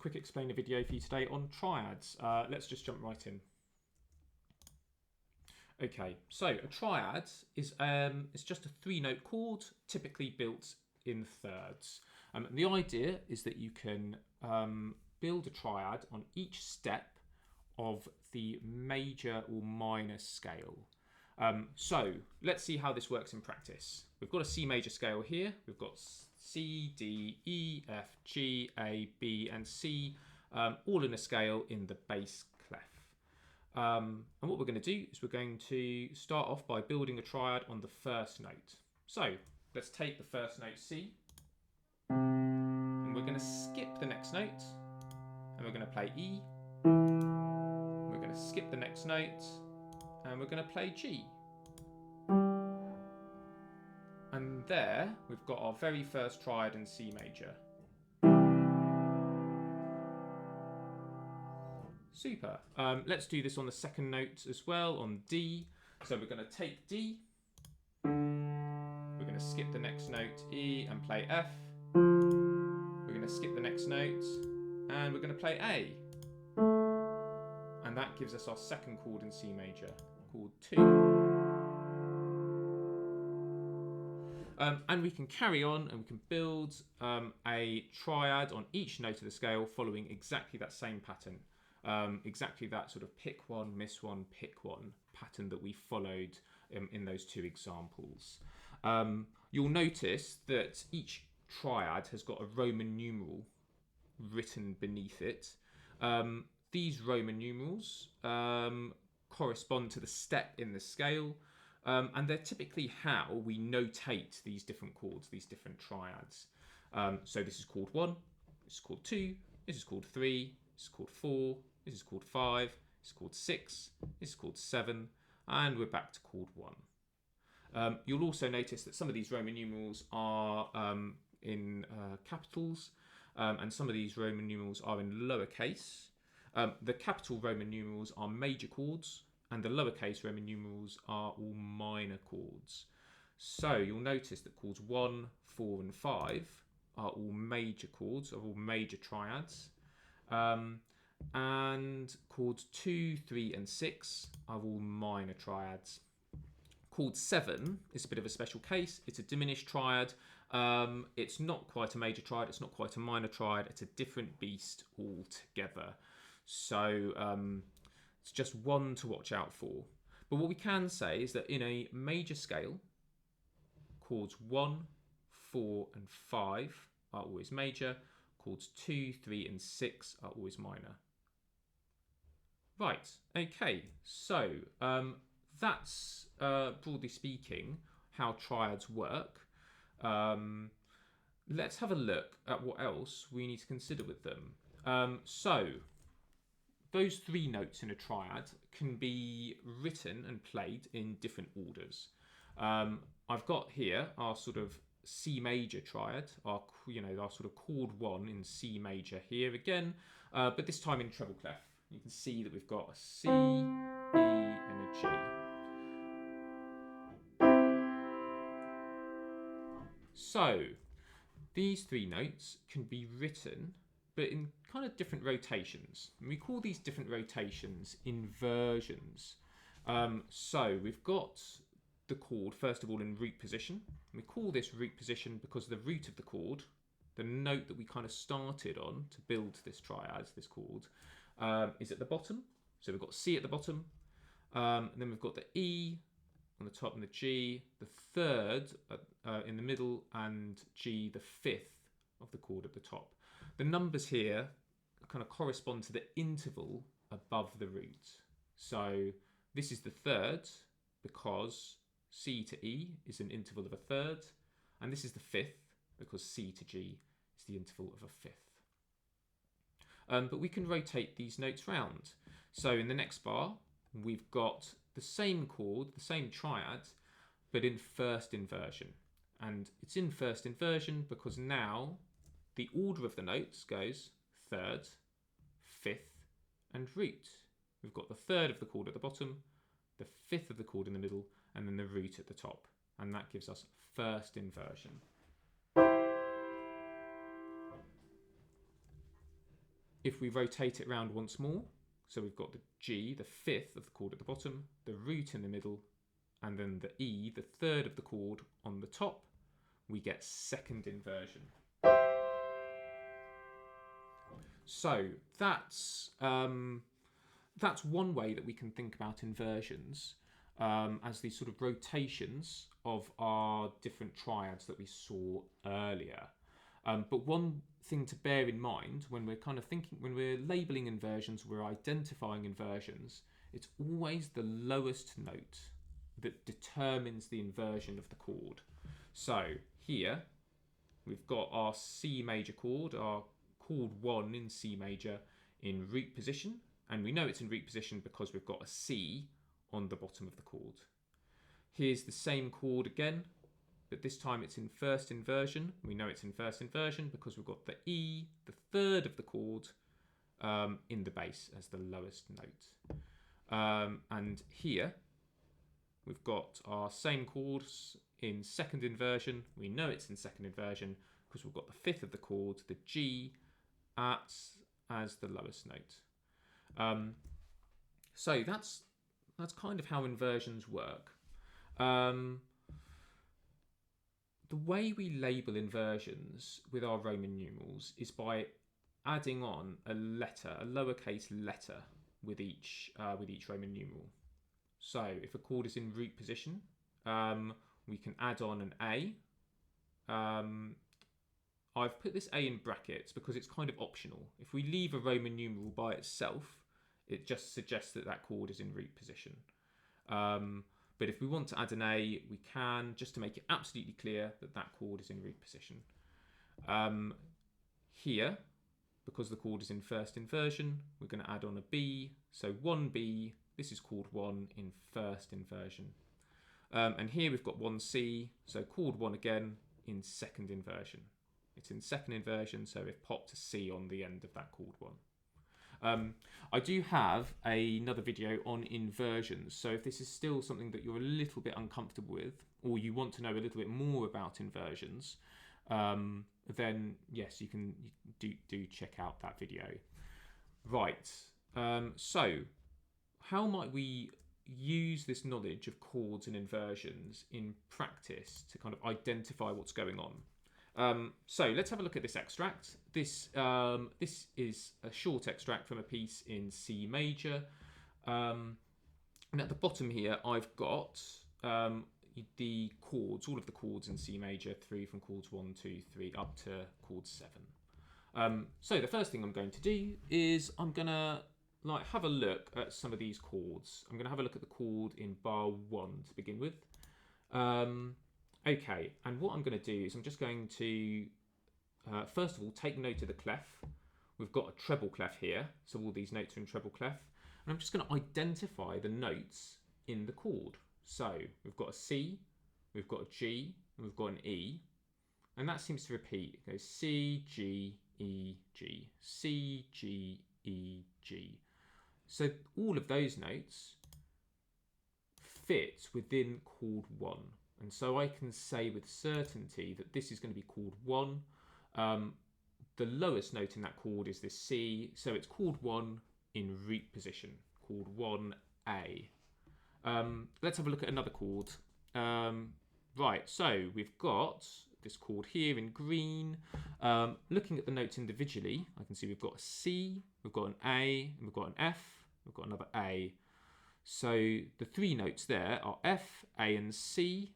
quick explainer video for you today on triads. Let's just jump right in. Okay, so a triad is it's just a 3-note chord, typically built in thirds. The idea is that you can build a triad on each step of the major or minor scale. So let's see how this works in practice. We've got a C major scale here. We've got C, D, E, F, G, A, B, and C, all in a scale in the bass clef. And what we're going to do is we're going to start off by building a triad on the first note. So let's take the first note C, and we're going to skip the next note, and we're going to play E. We're going to skip the next note, and we're going to play G. And there we've got our very first triad in C major. Super. Let's do this on the second note as well, on D. So we're going to take D, we're going to skip the next note E and play F. We're going to skip the next note and we're going to play A. And that gives us our second chord in C major, chord 2. And we can carry on and we can build a triad on each note of the scale following exactly that same pattern. Exactly that sort of pick one, miss one, pick one pattern that we followed in those two examples. You'll notice that each triad has got a Roman numeral written beneath it. These Roman numerals correspond to the step in the scale, and they're typically how we notate these different chords, these different triads. So this is chord 1, this is chord 2, this is chord 3, this is chord 4, this is chord 5, this is chord 6, this is chord 7, and we're back to chord 1. You'll also notice that some of these Roman numerals are in capitals, and some of these Roman numerals are in lowercase. The capital Roman numerals are major chords, and the lowercase Roman numerals are all minor chords. So you'll notice that chords 1, 4, and 5 are all major chords, are all major triads. And chords 2, 3, and 6 are all minor triads. Chord 7 is a bit of a special case. It's a diminished triad. It's not quite a major triad. It's not quite a minor triad. It's a different beast altogether. So it's just one to watch out for. But what we can say is that in a major scale, chords 1, 4, and 5 are always major. Chords 2, 3, and 6 are always minor. Right, okay, so that's, broadly speaking, how triads work. Let's have a look at what else we need to consider with them. So, those 3 notes in a triad can be written and played in different orders. I've got here our sort of C major triad, our sort of chord 1 in C major here again, but this time in treble clef. You can see that we've got a C, E, and a G. So these 3 notes can be written, but in kind of different rotations. And we call these different rotations inversions. So we've got the chord, first of all, in root position. And we call this root position because the root of the chord, the note that we kind of started on to build this triad, this chord, is at the bottom. So we've got C at the bottom, and then we've got the E on the top and the G, the third in the middle, and G, the 5th of the chord at the top. The numbers here kind of correspond to the interval above the root. So this is the third because C to E is an interval of a third, and this is the 5th because C to G is the interval of a 5th. But we can rotate these notes round. So in the next bar, we've got the same chord, the same triad, but in first inversion. And it's in first inversion because now the order of the notes goes 3rd, 5th, and root. We've got the 3rd of the chord at the bottom, the 5th of the chord in the middle, and then the root at the top. And that gives us first inversion. If we rotate it around once more, so we've got the G, the fifth of the chord at the bottom, the root in the middle, and then the E, the third of the chord on the top, we get second inversion. So that's one way that we can think about inversions, as these sort of rotations of our different triads that we saw earlier. But one thing to bear in mind when we're kind of thinking, when we're labeling inversions, we're identifying inversions, it's always the lowest note that determines the inversion of the chord. So here we've got our C major chord, our chord 1 in C major in root position, and we know it's in root position because we've got a C on the bottom of the chord. Here's the same chord again, but this time it's in first inversion. We know it's in first inversion because we've got the E, the third of the chord, in the bass as the lowest note. And here we've got our same chords in second inversion. We know it's in second inversion because we've got the fifth of the chord, the G, as the lowest note. So that's kind of how inversions work. The way we label inversions with our Roman numerals is by adding on a letter, a lowercase letter, with each Roman numeral. So if a chord is in root position, we can add on an A. I've put this A in brackets because it's kind of optional. If we leave a Roman numeral by itself, it just suggests that that chord is in root position. But if we want to add an A, we can, just to make it absolutely clear that that chord is in root position. Here, because the chord is in first inversion, we're going to add on a B. So 1B, this is chord 1 in first inversion. And here we've got 1C, so chord 1 again in second inversion. It's in second inversion, so we've popped a C on the end of that chord 1. I do have another video on inversions, so if this is still something that you're a little bit uncomfortable with, or you want to know a little bit more about inversions, then yes, you can do check out that video. Right, so how might we use this knowledge of chords and inversions in practice to kind of identify what's going on? So let's have a look at this extract. This is a short extract from a piece in C major. And at the bottom here, I've got the chords, all of the chords in C major, through from chords 1, 2, 3 up to chord 7. So the first thing I'm going to do is I'm going to have a look at some of these chords. I'm going to have a look at the chord in bar 1 to begin with. Okay, and what I'm going to do is I'm just going to, first of all, take note of the clef. We've got a treble clef here, so all these notes are in treble clef. And I'm just going to identify the notes in the chord. So we've got a C, we've got a G, and we've got an E. And that seems to repeat. It goes C, G, E, G, C, G, E, G. So all of those notes fit within chord 1. And so I can say with certainty that this is going to be chord 1. The lowest note in that chord is this C, so it's chord 1 in root position, chord 1A. Let's have a look at another chord. Right, so we've got this chord here in green. Looking at the notes individually, I can see we've got a C, we've got an A, and we've got an F, we've got another A. So the three notes there are F, A, and C.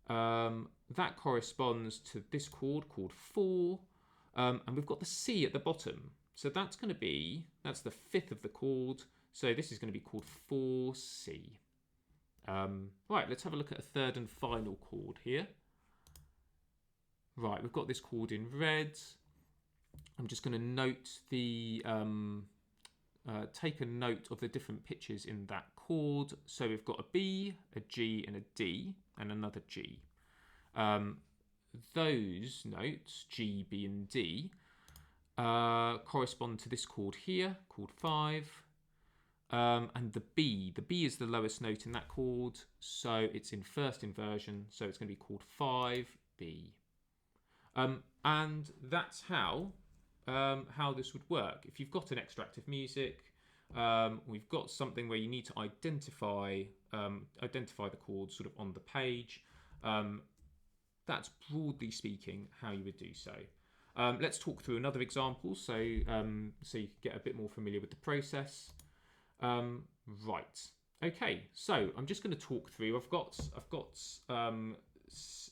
That corresponds to this chord called 4. And we've got the C at the bottom. So that's going to be, that's the fifth of the chord. So this is going to be called 4C. Right, let's have a look at a third and final chord here. Right, we've got this chord in red. I'm just going to note the, take a note of the different pitches in that chord. So we've got a B, a G, and a D, and another G. Those notes, G, B, and D, correspond to this chord here, chord 5. And the B is the lowest note in that chord, so it's in first inversion, so it's going to be chord 5B. And that's how how this would work. If you've got an extractive music, we've got something where you need to identify the chords sort of on the page. That's broadly speaking how you would do so. Let's talk through another example so you can get a bit more familiar with the process. Right. Okay, so I'm just going to talk through. I've got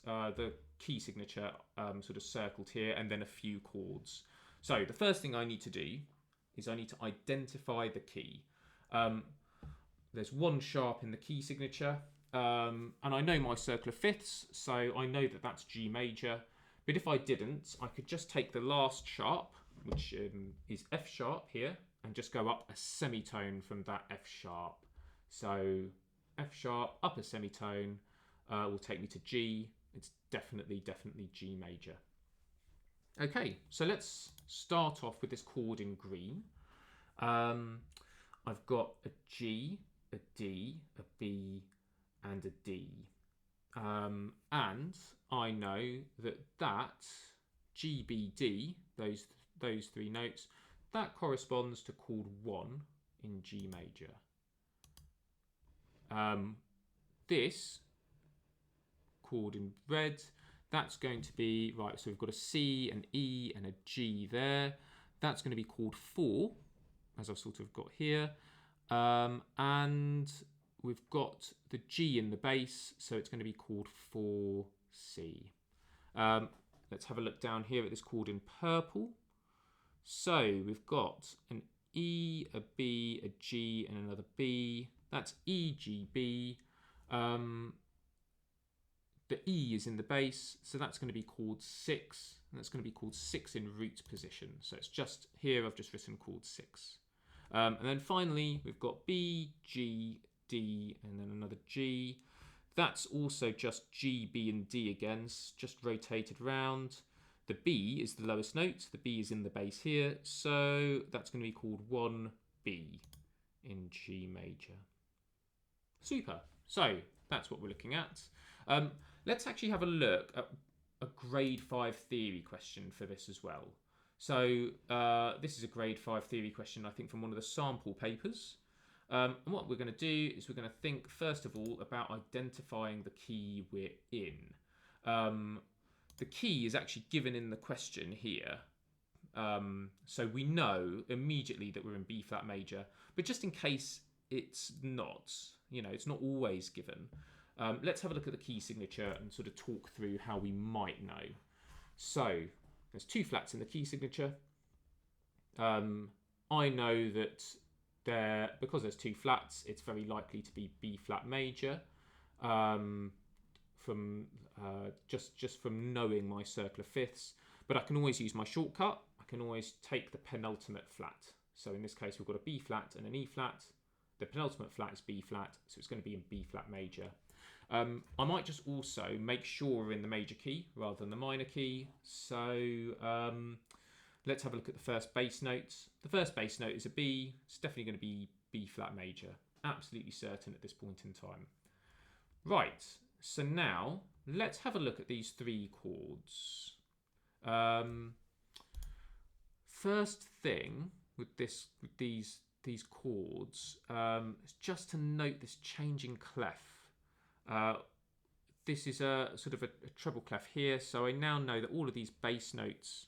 the key signature sort of circled here, and then a few chords. So the first thing I need to do is I need to identify the key. There's 1 sharp in the key signature, and I know my circle of fifths, so I know that that's G major. But if I didn't, I could just take the last sharp, which is F sharp here, and just go up a semitone from that F sharp. So F sharp up a semitone will take me to G. It's definitely G major. Okay, so let's start off with this chord in green. I've got a G, a D, a B, and a D. And I know that G, B, D, those 3 notes, that corresponds to chord 1 in G major. This chord in red, that's going to be, right, so we've got a C, an E, and a G there. That's going to be chord 4, as I've sort of got here. And we've got the G in the bass, so it's going to be chord 4C. Let's have a look down here at this chord in purple. So we've got an E, a B, a G, and another B. That's E, G, B. The E is in the bass, so that's going to be chord 6, and that's going to be chord 6 in root position. So it's just here, I've just written chord 6. And then finally, we've got B, G, D, and then another G. That's also just G, B, and D again, just rotated round. The B is the lowest note. The B is in the bass here, so that's going to be called 1B in G major. Super. So that's what we're looking at. Let's actually have a look at a grade 5 theory question for this as well. So this is a grade 5 theory question, I think, from one of the sample papers. And what we're going to do is we're going to think, first of all, about identifying the key we're in. The key is actually given in the question here. So we know immediately that we're in B flat major, but just in case it's not, it's not always given. Let's have a look at the key signature and sort of talk through how we might know. So there's 2 flats in the key signature. I know that because there's 2 flats, it's very likely to be B flat major. Just from knowing my circle of fifths, but I can always use my shortcut. I can always take the penultimate flat. So in this case, we've got a B flat and an E flat. The penultimate flat is B flat, so it's going to be in B flat major. I might just also make sure we're in the major key rather than the minor key. So let's have a look at the first bass note. The first bass note is a B. It's definitely going to be B flat major. Absolutely certain at this point in time. Right, so now let's have a look at these 3 chords. First thing with these chords is just to note this changing clef. This is a sort of a treble clef here, so I now know that all of these bass notes,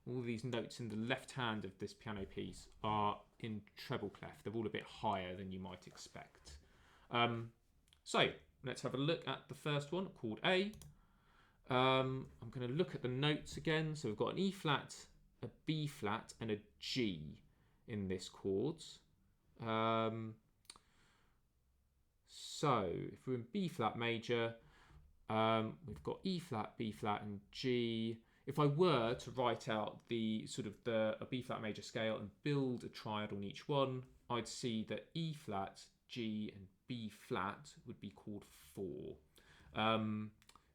all of these notes in the left hand of this piano piece are in treble clef. They're all a bit higher than you might expect. So let's have a look at the first one, chord A. I'm going to look at the notes again. So we've got an E flat, a B flat, and a G in this chord. So if we're in B flat major, we've got E flat, B flat, and G. If I were to write out a B flat major scale and build a triad on each one, I'd see that E flat, G, and B flat would be chord 4.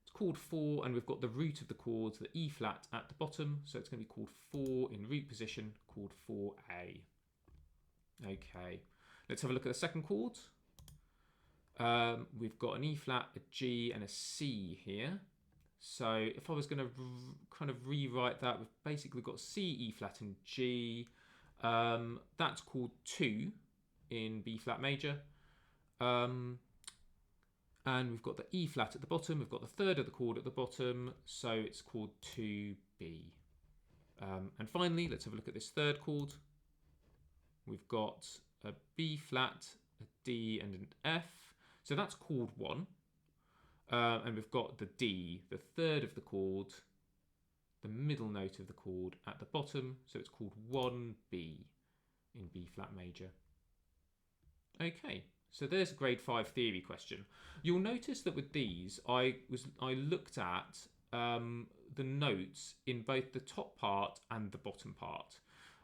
It's chord 4, and we've got the root of the chords, the E flat at the bottom, so it's going to be chord 4 in root position, chord 4A. Okay, let's have a look at the second chord. We've got an E flat, a G, and a C here. So if I was going to kind of rewrite that, we've basically got C, E flat and G. That's chord 2 in B flat major. And we've got the E flat at the bottom. We've got the third of the chord at the bottom. So it's chord 2B. And finally, let's have a look at this third chord. We've got a B flat, a D and an F. So that's chord 1. And we've got the D, the third of the chord, the middle note of the chord at the bottom. So it's called 1B in B flat major. Okay, so there's a grade 5 theory question. You'll notice that with these, I looked at the notes in both the top part and the bottom part.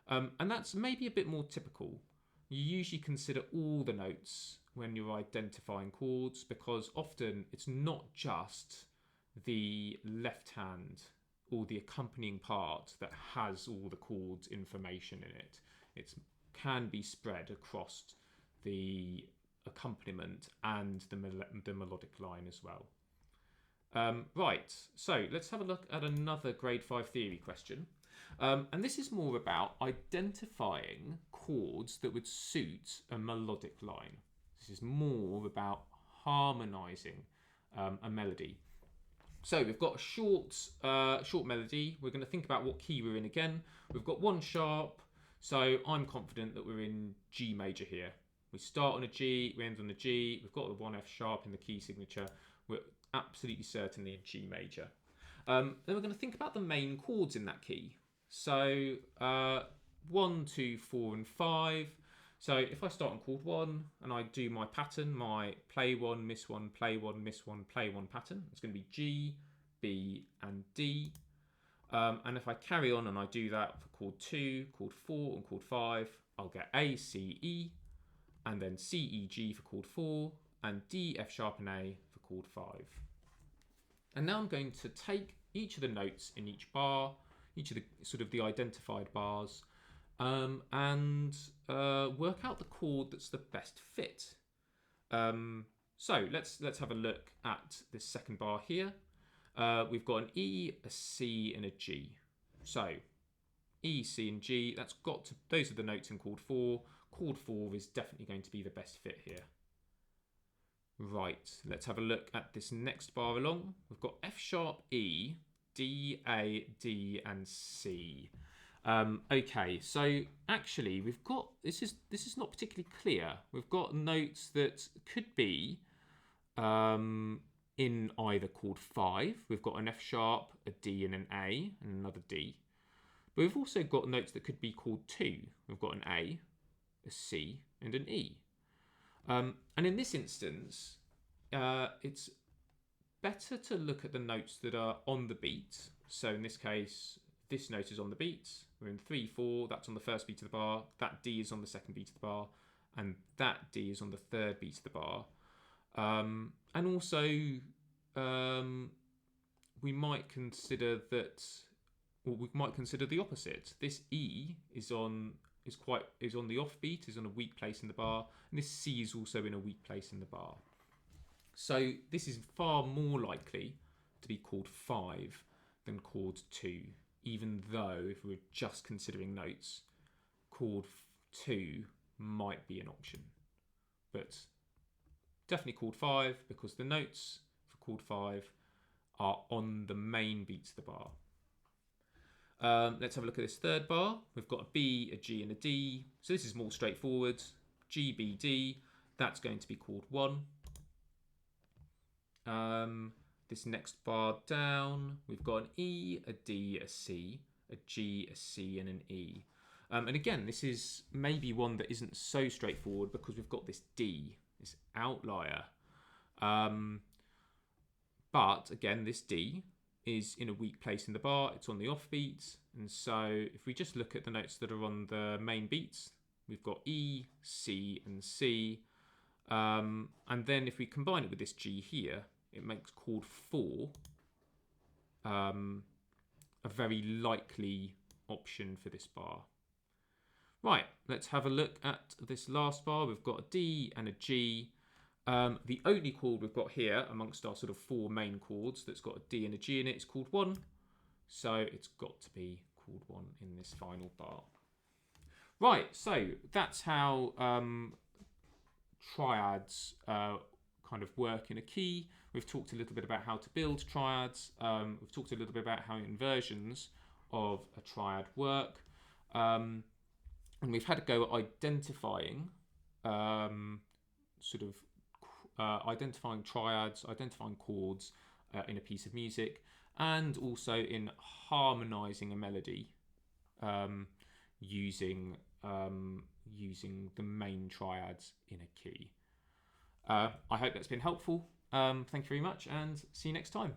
And that's maybe a bit more typical. You usually consider all the notes when you're identifying chords, because often it's not just the left hand or the accompanying part that has all the chords information in it. It can be spread across the accompaniment and the melodic line as well. Right, so let's have a look at another grade 5 theory question. And this is more about identifying chords that would suit a melodic line. This is more about harmonising a melody. So we've got a short melody. We're going to think about what key we're in again. We've got 1 sharp, so I'm confident that we're in G major here. We start on a G, we end on a G. We've got the 1 F sharp in the key signature. We're absolutely certainly in G major. Then we're going to think about the main chords in that key. So 1, 2, 4 and 5. So if I start on chord 1 and I do my pattern, my play 1, miss 1, play 1, miss 1, play 1 pattern, it's going to be G, B and D. And if I carry on and I do that for chord 2, chord 4 and chord 5, I'll get A, C, E, and then C, E, G for chord 4, and D, F sharp and A for chord 5. And now I'm going to take each of the notes in each bar, each of the sort of the identified bars, and work out the chord that's the best fit. So let's have a look at this second bar here. We've got an E, a C, and a G. So E, C, and G. Those are the notes in chord 4. Chord 4 is definitely going to be the best fit here. Right, let's have a look at this next bar along. We've got F sharp, E, D, A, D, and C. Okay, so actually we've got, this is not particularly clear. We've got notes that could be in either chord 5. We've got an F sharp, a D and an A, and another D. But we've also got notes that could be chord 2. We've got an A, a C, and an E. And in this instance, it's better to look at the notes that are on the beat. So in this case, this note is on the beat. We're in 3, 4, that's on the first beat of the bar. That D is on the second beat of the bar. And that D is on the third beat of the bar. And also, we might consider that, or we might consider the opposite. This E is on the off beat, is on a weak place in the bar, and this C is also in a weak place in the bar. So this is far more likely to be chord 5 than chord 2, even though if we're just considering notes, chord 2 might be an option. But definitely chord 5, because the notes for chord 5 are on the main beats of the bar. Let's have a look at this third bar. We've got a B, a G and a D. So this is more straightforward. G, B, D. That's going to be chord 1. This next bar down, we've got an E, a D, a C, a G, a C and an E. And again, this is maybe one that isn't so straightforward because we've got this D, this outlier. But again, this D is in a weak place in the bar. It's on the off beat. And so if we just look at the notes that are on the main beats, we've got E, C and C. And then if we combine it with this G here, it makes chord 4 a very likely option for this bar. Right, let's have a look at this last bar. We've got a D and a G. The only chord we've got here amongst our sort of 4 main chords that's got a D and a G in it is chord 1. So it's got to be chord 1 in this final bar. Right, so that's how triads kind of work in a key. We've talked a little bit about how to build triads. We've talked a little bit about how inversions of a triad work. And we've had a go at identifying identifying triads, identifying chords in a piece of music, and also in harmonizing a melody using the main triads in a key. I hope that's been helpful. Thank you very much, and see you next time.